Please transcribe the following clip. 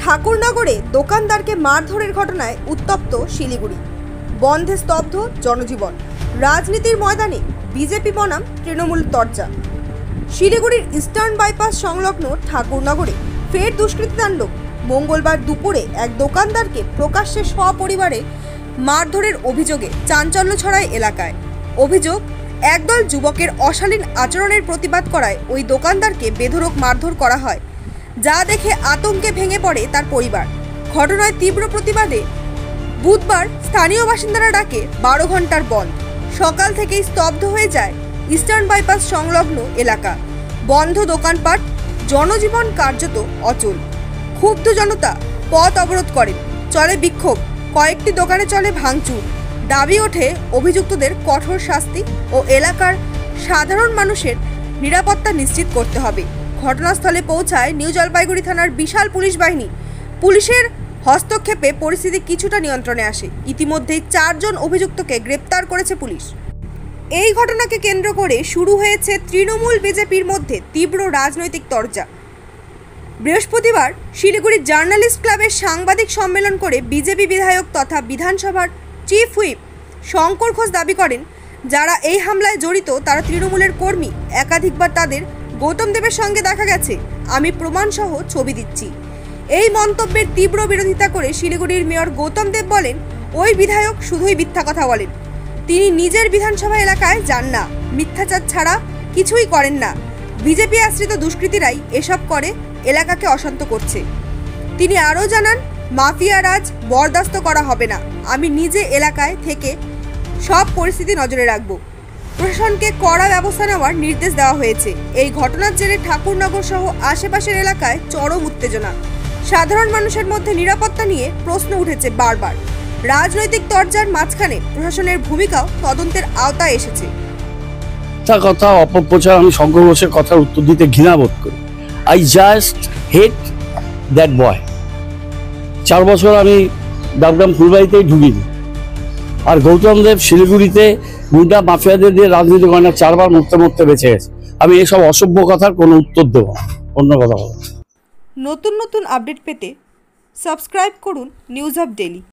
ঠাকুরনগরে দোকানদারকে মারধরের ঘটনায় উত্তপ্ত শিলিগুড়ি। বন্ধে স্তব্ধ জনজীবন। রাজনীতির ময়দানে বিজেপি বনাম তৃণমূল তরজা। শিলিগুড়ির ইস্টার্ন বাইপাস সংলগ্ন ঠাকুরনগরে ফের দুষ্কৃতী তাণ্ডব। মঙ্গলবার দুপুরে এক দোকানদারকে প্রকাশ্যে সপরিবারে মারধরের অভিযোগে চাঞ্চল্য ছড়ায় এলাকায়। অভিযোগ, একদল যুবকের অশালীন আচরণের প্রতিবাদ করায় ওই দোকানদারকে বেধড়ক মারধর করা হয়, যা দেখে আতঙ্কে ভেঙে পড়ে তার পরিবার। ঘটনায় তীব্র প্রতিবাদে বুধবার স্থানীয় বাসিন্দারা ডাকে 12 ঘন্টার বন্ধ। সকাল থেকেই স্তব্ধ হয়ে যায় ইস্টার্ন বাইপাস সংলগ্ন এলাকা। বন্ধ দোকানপাট, জনজীবন কার্যত অচল। ক্ষুব্ধ জনতা পথ অবরোধ করেন, চলে বিক্ষোভ, কয়েকটি দোকানে চলে ভাঙচুর। দাবি ওঠে অভিযুক্তদের কঠোর শাস্তি ও এলাকার সাধারণ মানুষের নিরাপত্তা নিশ্চিত করতে হবে। ঘটনাস্থলে পৌঁছায় নিউ জলপাইগুড়ি থানার বিশাল পুলিশ বাহিনী। পুলিশের হস্তক্ষেপে পরিস্থিতি কিছুটা নিয়ন্ত্রণে আসে। ইতিমধ্যেই 4 জন অভিযুক্তকে গ্রেপ্তার করেছে পুলিশ। এই ঘটনাকে কেন্দ্র করে শুরু হয়েছে তৃণমূল বিজেপির মধ্যে তীব্র রাজনৈতিক তরজা। বৃহস্পতিবার শিলিগুড়ি জার্নালিস্ট ক্লাবের সাংবাদিক সম্মেলন করে বিজেপি বিধায়ক তথা বিধানসভার চিফ হুইপ শঙ্কর ঘোষ দাবি করেন, যারা এই হামলায় জড়িত তারা তৃণমূলের কর্মী। একাধিকবার তাদের গৌতম দেবের সঙ্গে দেখা গেছে, আমি প্রমাণসহ ছবি দিচ্ছি। এই মন্তব্যের তীব্র বিরোধিতা করে শিলিগুড়ির মেয়র গৌতম দেব বলেন, ওই বিধায়ক শুধুই মিথ্যা কথা বলেন। তিনি নিজের বিধানসভা এলাকায় যান না, মিথ্যাচার ছাড়া কিছুই করেন না। বিজেপি আশ্রিত দুষ্কৃতীরাই এসব করে এলাকাকে অশান্ত করছে। তিনি আরও জানান, মাফিয়া রাজ বরদাস্ত করা হবে না। আমি নিজে এলাকায় থেকে সব পরিস্থিতি নজরে রাখব। প্রশাসনকে কড়া ব্যবস্থা নেওয়ার নির্দেশ দেওয়া হয়েছে। এই ঘটনার জেরে ঠাকুরনগর সহ আশেপাশের এলাকায় চরম উত্তেজনা। সাধারণ মানুষের মধ্যে নিরাপত্তা নিয়ে প্রশ্ন উঠেছে বারবার। রাজনৈতিক তরজার মাঝখানে প্রশাসনের ভূমিকাও তদন্তের আওতায় এসেছে। কথা অপপ্রচার, আমি শঙ্কর ঘোষের কথার উত্তর দিতে ঘৃণা বোধ করি। I just hate that boy. 4 বছর আমি ডাকগ্রাম ফুলবাড়িতেই ঢুকিনি। আর গৌতম দেব শিলিগুড়িতে গুন্ডা মাফিয়াদের দিয়ে রাজনীতি করে না, 4 বার মরতে মরতে বেঁচে গেছে। আমি এসব অসভ্য কথার কোনো উত্তর দেবো না, অন্য কথা বলবো। নতুন নতুন আপডেট পেতে সাবস্ক্রাইব করুন নিউজ আপ ডেইলি।